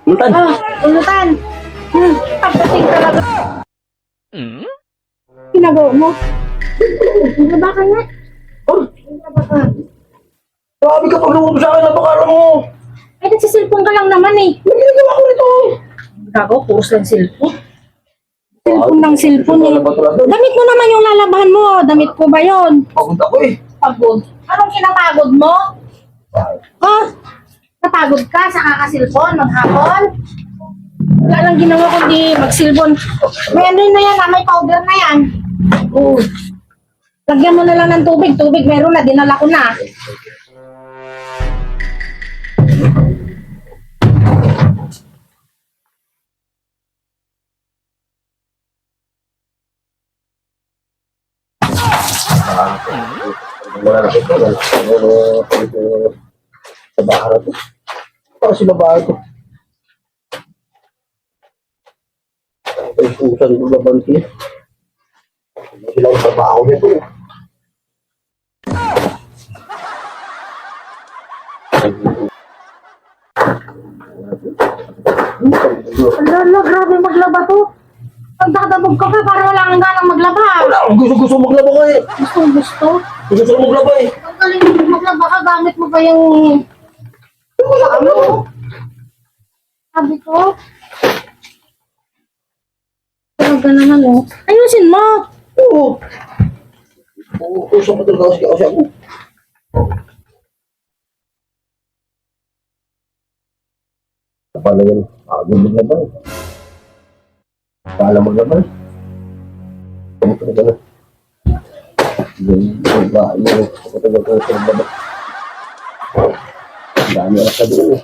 Ulutan. Ulutan. Pagdating talaga. Ginagawa mo? Baba ka nga. Oh, Baba ka. grabe ka pag lumabas sa akin, napakala mo. Ay, nagsisilpon ka lang naman eh. Ano ginagawa ko nito? Gago, puros lang silpon. Silpon ng silpon eh. Wala ba talaga? Damit mo naman yung lalabahan mo. Damit ko ba yun? Pagod ako eh. Pagod. Anong kinapagod mo? Oh, napagod ka sa kakasilpon, maghapon? Wala lang ginawa kundi magsilpon. May ano na yan, may powder na yan. Oh. Lagyan mo na lang ng tubig. Tubig meron na, dinala ko na. Wala na ito. Sa bahay na ito. Para sa babae ito. Ay, usan ko labanti. Hindi sila ang trabaho nito. Lala, grabe maglaba to. Pagdadabog ka pa, para wala kang ganang maglaba. Wala akong gusto maglaba ko eh. Gusto. Gusto ko maglaba eh. Ang galing mo maglaba ka, gamit mo pa yung... Ano? Sabi ko. Talaga naman oh. Ayusin mo. Oo. Usap ko talaga kasi ako. Paano yun? Pagod maglaba eh. Paala maglaba eh. Ano talaga na? Yung ba, yung ako talaga sa maglaba. Ang dami alas na doon eh.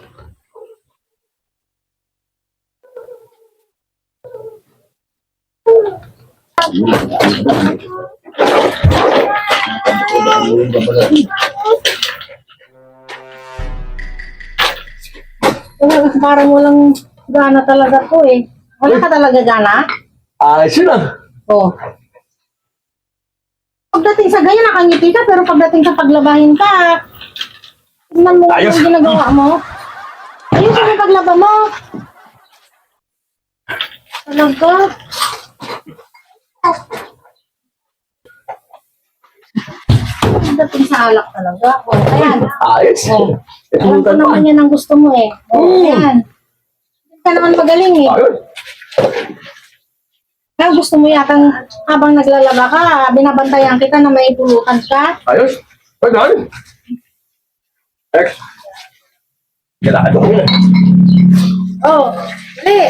Parang walang gana talaga to eh. Wala ka talaga gana? Ayos yun ah. Oo. Pagdating sa ganyan, nakangiti ka, pero pagdating sa paglabahin ka, tingnan mo Ayos. yung ginagawa mo. Ayusin yung paglaba mo. Talaga. Pagdating sa alak talaga. O, ayan. Ayos. Oh. Ito Alam ko naman yan ang gusto mo eh. O, ayan. Hindi ka naman magaling eh. Ayos. Kaya gusto mo yatang habang naglalaba ka, binabantayan kita na may pulutan ka. Ayos. Ayos. X. Galado ko yan. Oh, dali.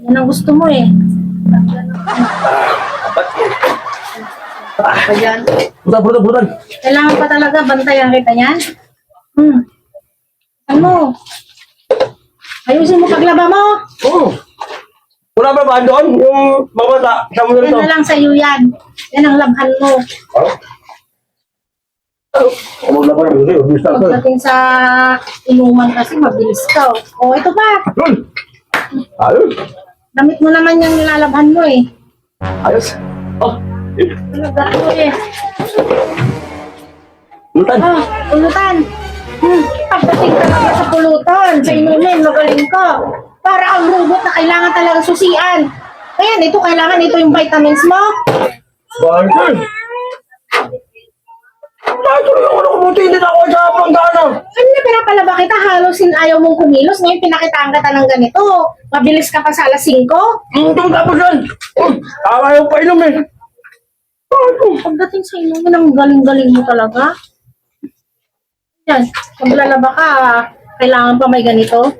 Yan ang gusto mo eh. Ayan. Butan. Kailangan pa talaga bantayan kita yan. Ano? Ayusin mo paglaba mo. Oo. Wala ba ba doon? Yung mga bata, sa mo Yan nito. na lang sa iyo yan. Yan ang labhan mo. Ano na ba yun? Gusto ko. Pagdating sa inuman kasi mabilis ka. Oh, ito pa. Ayos. Damit mo naman yung nilalabhan mo eh. Ayos. Oh. Talaga to eh. Lutan. Oh, pulutan. Pagdating talaga sa pulutan, sa inumin, magaling ka. Para ang robot na kailangan talaga susian. Ayan, ito kailangan, ito yung vitamins mo. Bakit? Bakit yung ano kumuti? Hindi na ako sa panggana. Ano na pinapalaba kita, halos ayaw mong kumilos. Ngayon pinakitaan ka ng ganito. Mabilis ka pa sa alas 5. Ito tapos yan. Ayaw pa inom eh. Pagdating sa inumin, ang galing-galing mo talaga. Yan, pag lalaba ka, kailangan pa may ganito.